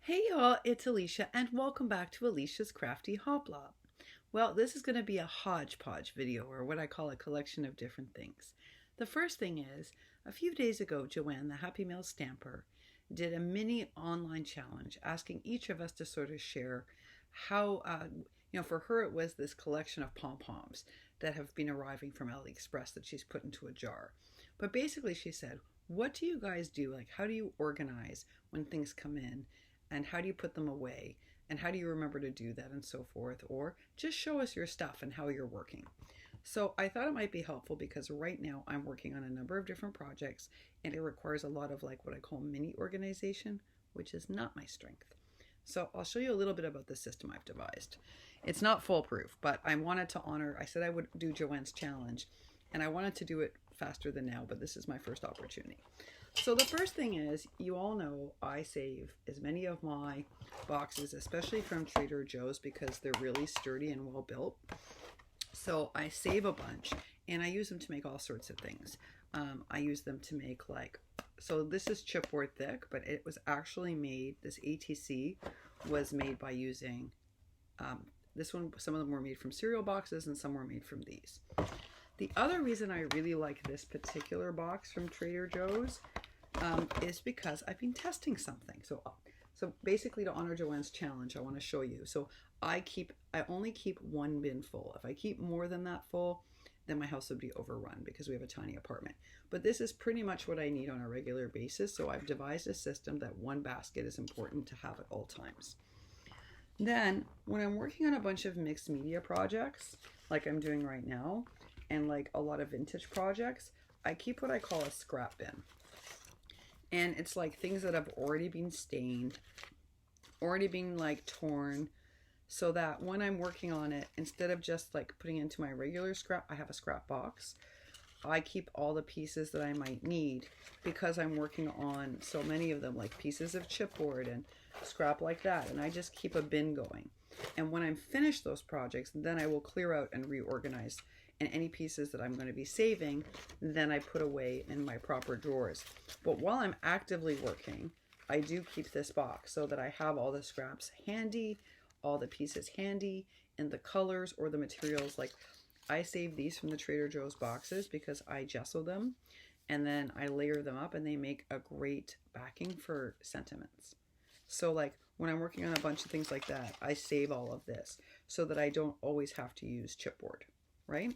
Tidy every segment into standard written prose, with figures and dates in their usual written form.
Hey y'all, it's Alicia and welcome back to Alicia's Crafty Hoplop. Well, this is going to be a hodgepodge video, or what I call a collection of different things. The first thing is, a few days ago, Joanne, the Happymailstamper, did a mini online challenge asking each of us to sort of share how, for her it was this collection of pom-poms that have been arriving from AliExpress that she's put into a jar. But basically she said, what do you guys do? Like, how do you organize when things come in? And how do you put them away, and how do you remember to do that, and so forth, or just show us your stuff and how you're working. So I thought it might be helpful because right now I'm working on a number of different projects and it requires a lot of like what I call mini organization, which is not my strength. So I'll show you a little bit about the system I've devised. It's not foolproof, but I wanted to honor, I said I would do Joanne's challenge and I wanted to do it faster than now, but this is my first opportunity. So the first thing is, you all know I save as many of my boxes, especially from Trader Joe's, because they're really sturdy and well built. So I save a bunch and I use them to make all sorts of things. I use them to make so this is chipboard thick, but it was actually made, this ATC was made by using, this one, some of them were made from cereal boxes and some were made from these. The other reason I really like this particular box from Trader Joe's is because I've been testing something. So basically, to honor Joanne's challenge, I want to show you. So I only keep one bin full. If I keep more than that full, then my house would be overrun because we have a tiny apartment. But this is pretty much what I need on a regular basis. So I've devised a system that one basket is important to have at all times. Then when I'm working on a bunch of mixed media projects, like I'm doing right now, and like a lot of vintage projects, I keep what I call a scrap bin. And it's like things that have already been stained, already been like torn, so that when I'm working on it, instead of just like putting into my regular scrap, I have a scrap box. I keep all the pieces that I might need because I'm working on so many of them, like pieces of chipboard and scrap like that. And I just keep a bin going. And when I'm finished those projects, then I will clear out and reorganize. And any pieces that I'm going to be saving, then I put away in my proper drawers. But while I'm actively working, I do keep this box so that I have all the scraps handy, all the pieces handy, and the colors or the materials. Like I save these from the Trader Joe's boxes because I gesso them and then I layer them up and they make a great backing for sentiments. So like when I'm working on a bunch of things like that, I save all of this so that I don't always have to use chipboard, right?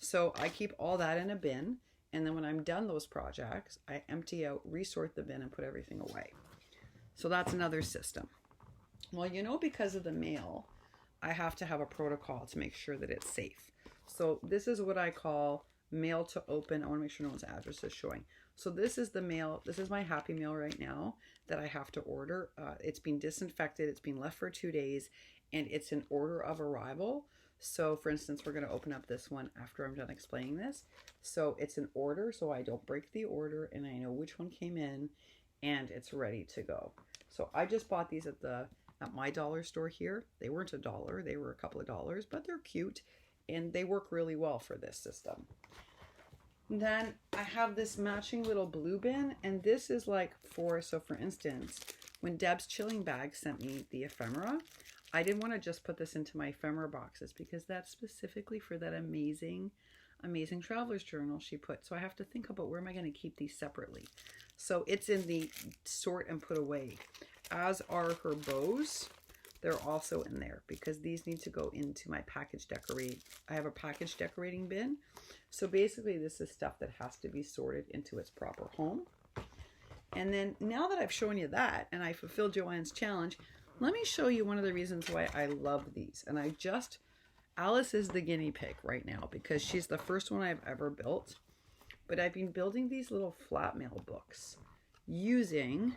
So I keep all that in a bin, and then when I'm done those projects, I empty out, resort the bin, and put everything away. So that's another system. Well, because of the mail, I have to have a protocol to make sure that it's safe. So this is what I call mail to open. I want to make sure no one's address is showing. So this is the mail. This is my Happymail right now that I have to order. It's been disinfected. It's been left for 2 days, and it's in order of arrival. So for instance, we're going to open up this one after I'm done explaining this. So it's an order, so I don't break the order and I know which one came in and it's ready to go. So I just bought these at my dollar store here. They weren't $1, they were a couple of dollars, but they're cute and they work really well for this system. Then I have this matching little blue bin, and this is like so for instance, when Deb's Chilling Bag sent me the ephemera, I didn't want to just put this into my ephemera boxes because that's specifically for that amazing traveler's journal she put. So I have to think about where am I going to keep these separately. So it's in the sort and put away, as are her bows. They're also in there because these need to go into my package decorate. I have a package decorating bin. So basically this is stuff that has to be sorted into its proper home. And then now that I've shown you that and I fulfilled Joanne's challenge, let me show you one of the reasons why I love these. And Alice is the guinea pig right now because she's the first one I've ever built. But I've been building these little Flatmail books using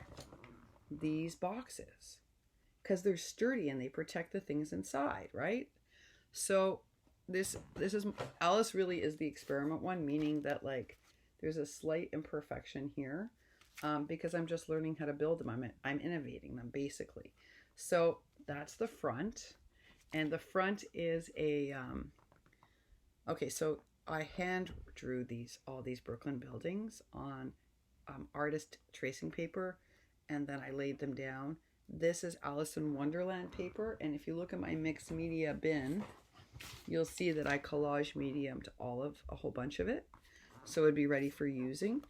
these boxes because they're sturdy and they protect the things inside, right? So this is, Alice really is the experiment one, meaning that like there's a slight imperfection here because I'm just learning how to build them. I'm innovating them basically. So that's the front, and the front is a, okay, so I hand drew all these Brooklyn buildings on artist tracing paper, and then I laid them down, This is Alice in Wonderland paper, and if you look at my mixed media bin, you'll see that I collage mediumed all of a whole bunch of it, so it'd be ready for using,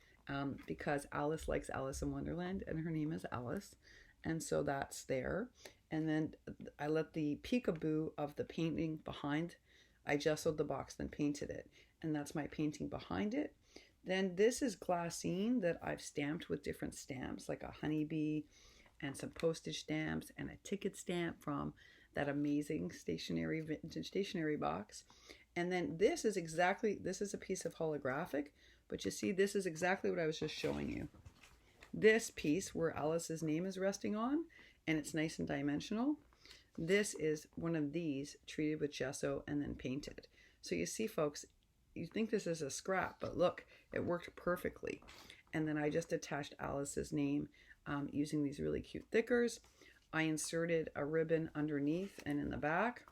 because Alice likes Alice in Wonderland, and her name is Alice, and so that's there. And then I let the peekaboo of the painting behind, I gessoed the box, then painted it, and that's my painting behind it. Then this is glassine that I've stamped with different stamps, like a honeybee and some postage stamps and a ticket stamp from that amazing vintage stationery box. And then this is a piece of holographic, but you see, this is exactly what I was just showing you. This piece where Alice's name is resting on, and it's nice and dimensional. This is one of these treated with gesso and then painted. So you see, folks, you think this is a scrap, but look, it worked perfectly. And then I just attached Alice's name using these really cute thickers. I inserted a ribbon underneath and in the back.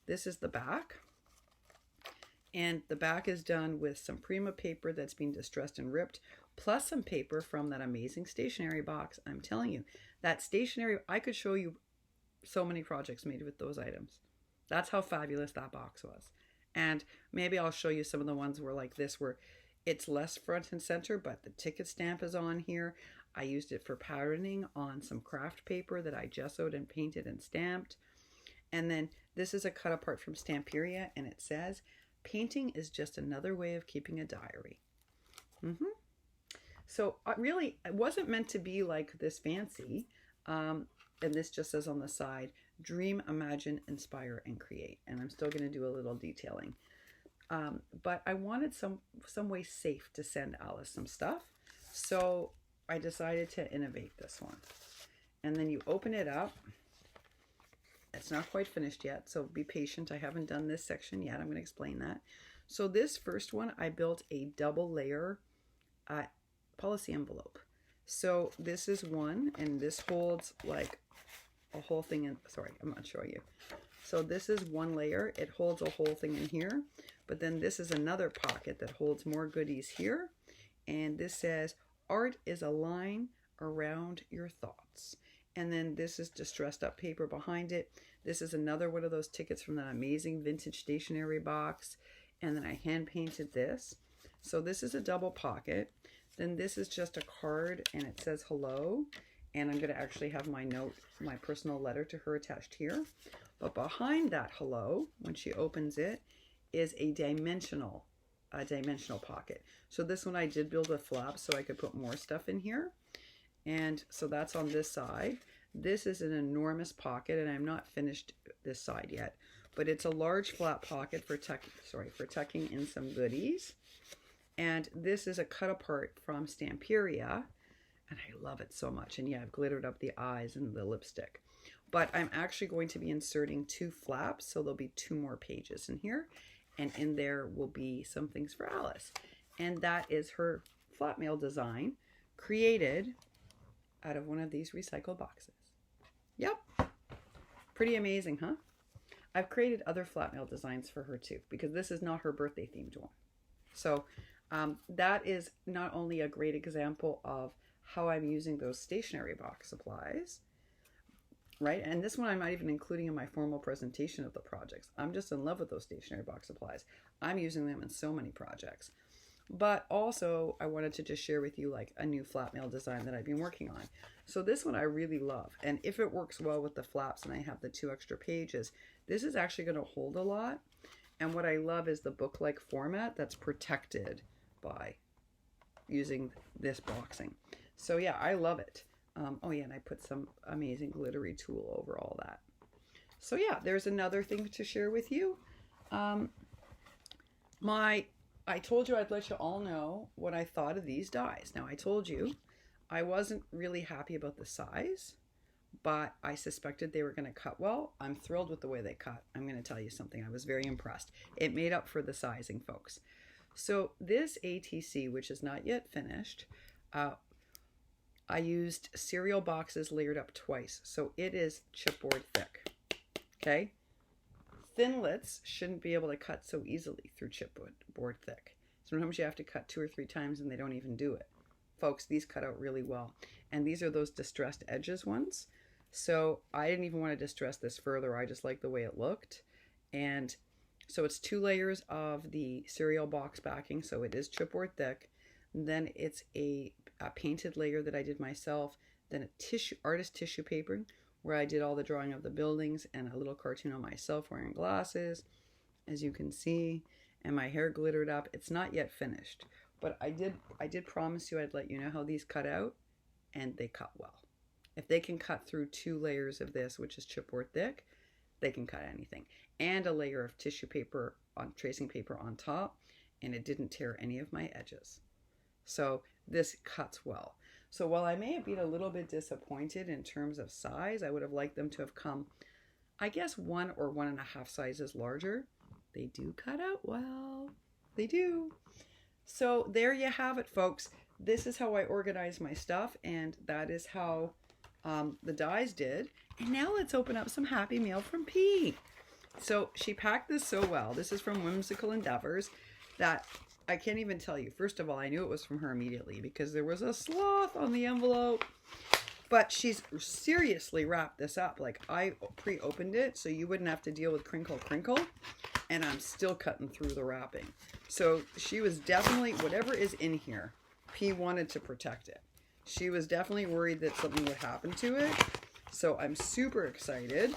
This is the back. And the back is done with some Prima paper that's been distressed and ripped, plus some paper from that amazing stationery box. I'm telling you, that stationery, I could show you so many projects made with those items. That's how fabulous that box was. And maybe I'll show you some of the ones where like this, where it's less front and center, but the ticket stamp is on here. I used it for patterning on some craft paper that I gessoed and painted and stamped. And then this is a cut apart from Stamperia, and it says, painting is just another way of keeping a diary. So really, it wasn't meant to be like this fancy. And this just says on the side, dream, imagine, inspire, and create. And I'm still going to do a little detailing. But I wanted some way safe to send Alice some stuff. So I decided to innovate this one. And then you open it up. It's not quite finished yet, so be patient. I haven't done this section yet. I'm going to explain that. So this first one, I built a double layer policy envelope. So this is one, and this holds like a whole thing in, sorry, I'm not showing you. So this is one layer. It holds a whole thing in here. But then this is another pocket that holds more goodies here. And this says, art is a line around your thoughts. And then this is distressed up paper behind it. This is another one of those tickets from that amazing vintage stationery box. And then I hand painted this. So this is a double pocket. Then this is just a card, and it says hello. And I'm going to actually have my note, my personal letter to her attached here. But behind that hello, when she opens it, is a dimensional pocket. So this one I did build with flaps so I could put more stuff in here. And so that's on this side. This is an enormous pocket, and I'm not finished this side yet, but it's a large flat pocket for tucking in some goodies. And this is a cut apart from Stamperia, and I love it so much. And yeah, I've glittered up the eyes and the lipstick. But I'm actually going to be inserting 2 flaps, so there'll be 2 more pages in here. And in there will be some things for Alice. And that is her Flatmail design, created out of one of these recycled boxes. Yep. Pretty amazing, huh? I've created other Flatmail designs for her too, because this is not her birthday themed one. So that is not only a great example of how I'm using those stationery box supplies, right? And this one I'm not even including in my formal presentation of the projects. I'm just in love with those stationery box supplies. I'm using them in so many projects. But also, I wanted to just share with you like a new Flatmail design that I've been working on. So this one I really love. And if it works well with the flaps and I have the 2 extra pages, this is actually going to hold a lot. And what I love is the book-like format that's protected by using this boxing. So yeah, I love it. Oh yeah, and I put some amazing glittery tulle over all that. So yeah, there's another thing to share with you. I told you I'd let you all know what I thought of these dies. Now, I told you I wasn't really happy about the size, but I suspected they were going to cut well. I'm thrilled with the way they cut. I'm going to tell you something. I was very impressed. It made up for the sizing, folks. So this ATC, which is not yet finished, I used cereal boxes layered up twice. So it is chipboard thick. Okay? Thinlits shouldn't be able to cut so easily through chipboard thick. Sometimes you have to cut 2 or 3 times and they don't even do it. Folks, these cut out really well. And these are those distressed edges ones. So I didn't even want to distress this further. I just liked the way it looked. And so it's 2 layers of the cereal box backing, so it is chipboard thick. Then it's a painted layer that I did myself. Then a artist tissue paper where I did all the drawing of the buildings and a little cartoon of myself wearing glasses, as you can see, and my hair glittered up. It's not yet finished, but I did promise you I'd let you know how these cut out, and they cut well. If they can cut through 2 layers of this, which is chipboard thick, they can cut anything. And a layer of tissue paper on tracing paper on top, and it didn't tear any of my edges. So this cuts well. So while I may have been a little bit disappointed in terms of size, I would have liked them to have come, I guess, 1 or 1.5 sizes larger. They do cut out well. They do. So there you have it, folks. This is how I organize my stuff, and that is how the dies did. And now let's open up some Happy Mail from P. So she packed this so well. This is from Whimsical Endeavors that I can't even tell you. First of all, I knew it was from her immediately because there was a sloth on the envelope. But she's seriously wrapped this up. Like, I pre-opened it so you wouldn't have to deal with crinkle. And I'm still cutting through the wrapping. So she was definitely, whatever is in here, P wanted to protect it. She was definitely worried that something would happen to it. So I'm super excited.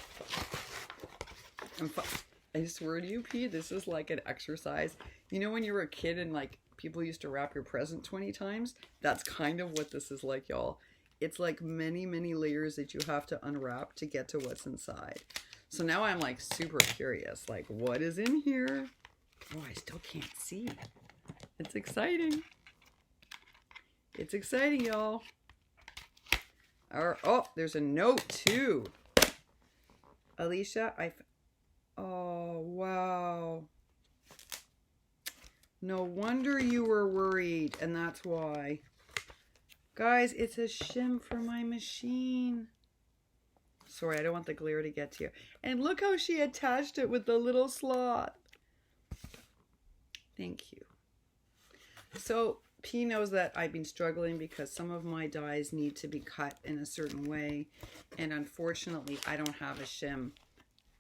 I swear to you, P, this is like an exercise. You know when you were a kid and like people used to wrap your present 20 times? That's kind of what this is like, y'all. It's like many, many layers that you have to unwrap to get to what's inside. So now I'm like super curious. Like, what is in here? Oh, I still can't see. It's exciting. It's exciting, y'all. Oh, there's a note too. Alicia, oh, wow. No wonder you were worried, and that's why. Guys, it's a shim for my machine. Sorry, I don't want the glare to get to you. And look how she attached it with the little sloth. Thank you. So P knows that I've been struggling because some of my dies need to be cut in a certain way. And unfortunately, I don't have a shim.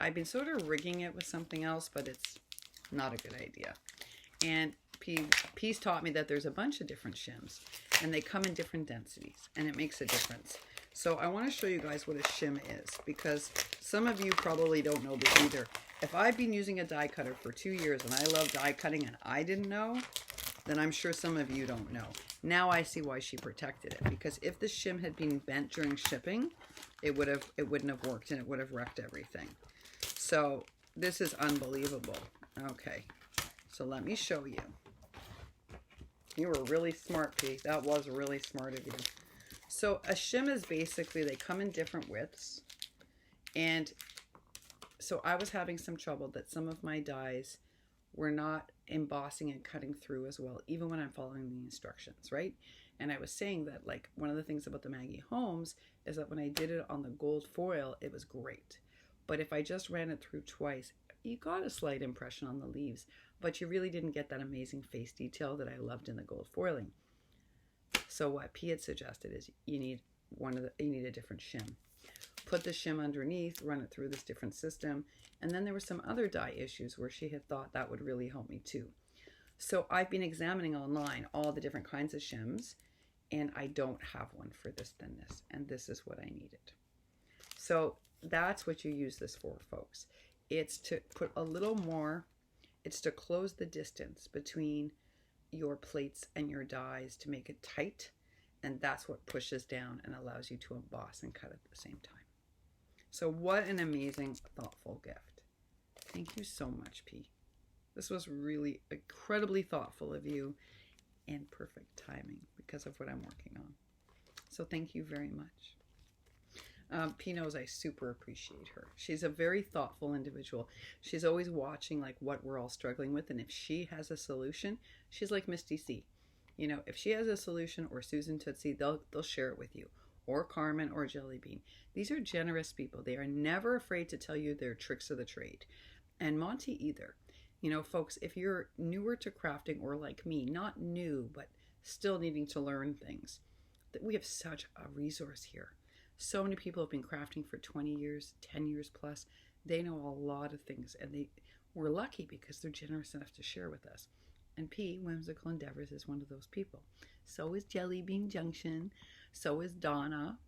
I've been sort of rigging it with something else, but it's not a good idea. And P's taught me that there's a bunch of different shims, and they come in different densities, and it makes a difference. So I want to show you guys what a shim is, because some of you probably don't know this either. If I've been using a die cutter for 2 years and I love die cutting and I didn't know, then I'm sure some of you don't know. Now I see why she protected it, because if the shim had been bent during shipping, it wouldn't have worked and it would have wrecked everything. So this is unbelievable. Okay, so let me show you. You were really smart, P. That was really smart of you. So a shim is basically, they come in different widths. And so I was having some trouble that some of my dies were not embossing and cutting through as well, even when I'm following the instructions, right? And I was saying that, like, one of the things about the Maggie Holmes is that when I did it on the gold foil, it was great. But if I just ran it through twice, you got a slight impression on the leaves, but you really didn't get that amazing face detail that I loved in the gold foiling. So what P had suggested is you need a different shim. Put the shim underneath, run it through this different system, and then there were some other die issues where she had thought that would really help me too. So I've been examining online all the different kinds of shims, and I don't have one for this thinness, and this is what I needed. So that's what you use this for, folks. It's to put a little more, it's to close the distance between your plates and your dies to make it tight, and that's what pushes down and allows you to emboss and cut at the same time. So what an amazing, thoughtful gift. Thank you so much, P. This was really incredibly thoughtful of you and perfect timing because of what I'm working on. So thank you very much. P knows I super appreciate her. She's a very thoughtful individual. She's always watching like what we're all struggling with, and if she has a solution, she's like Misty C. You know, if she has a solution, or Susan Tootsie, they'll share it with you, or Carmen or Jellybean. These are generous people. They are never afraid to tell you their tricks of the trade. And Monty either. You know, folks, if you're newer to crafting, or like me, not new, but still needing to learn things, that we have such a resource here. So many people have been crafting for 20 years, 10 years plus. They know a lot of things, and we're lucky because they're generous enough to share with us. And P, Whimsical Endeavors, is one of those people. So is Jelly Bean Junction. So is Donna.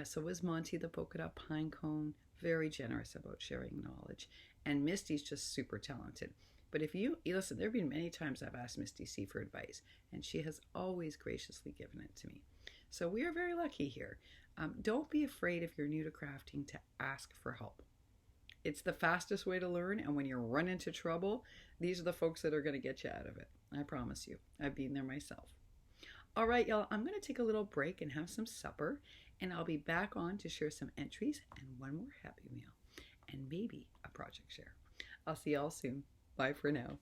So is Monty the Polka Dot Pinecone. Very generous about sharing knowledge. And Misty's just super talented. But if you listen, there have been many times I've asked Misty C for advice, and she has always graciously given it to me. So we are very lucky here. Don't be afraid if you're new to crafting to ask for help. It's the fastest way to learn, and when you run into trouble, these are the folks that are going to get you out of it. I promise you. I've been there myself. All right, y'all, I'm going to take a little break and have some supper, and I'll be back on to share some entries and one more Happy Meal, and maybe a project share. I'll see y'all soon. Bye for now.